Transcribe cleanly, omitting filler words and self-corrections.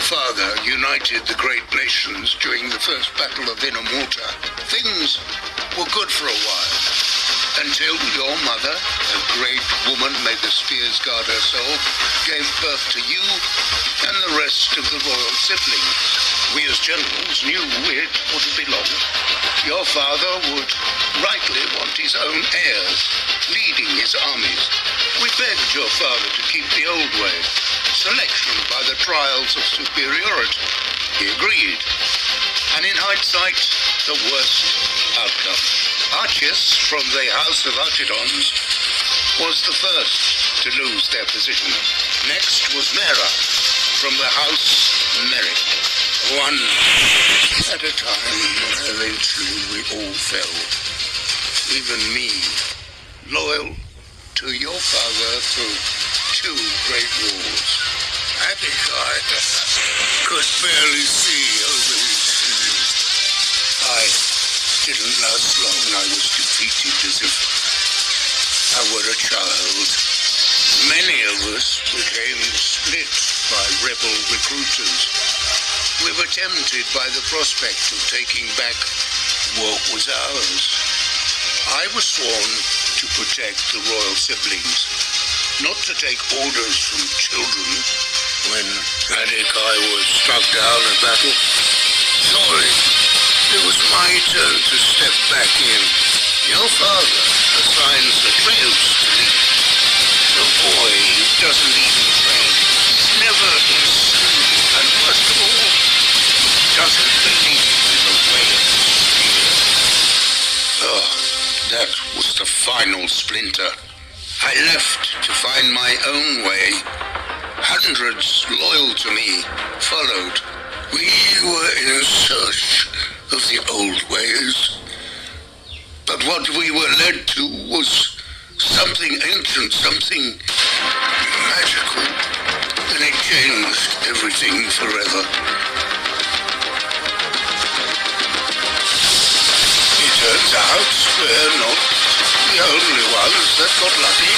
father united the great nations during the first battle of Inamorta, things were good for a while. Until your mother, a great woman, may the spears guard her soul, gave birth to you and the rest of the royal siblings. We as generals knew it wouldn't be long. Your father would rightly want his own heirs, leading his armies. We begged your father to keep the old way, selection by the trials of superiority. He agreed. And in hindsight, the worst outcome. Archis from the House of Archidons was the first to lose their position. Next was Mera from the House Merrick. One at a time, eventually we all fell. Even me, loyal to your father through 2 great wars. Abishai could barely see over his shoes. I didn't last long. I was defeated as if I were a child. Many of us became split by rebel recruiters. We were tempted by the prospect of taking back what was ours. I was sworn to protect the royal siblings, not to take orders from children. When Adekai was struck down in battle, surely it was my turn to step back in. Your father assigns the trails to me. The boy doesn't even train, never in school, and worst of all, doesn't believe in the way of the spear. Oh, that was the final splinter. I left to find my own way. Hundreds loyal to me followed. We were in search of the old ways. But what we were led to was something ancient, something magical, and it changed everything forever. It turns out we're not the only ones that got lucky.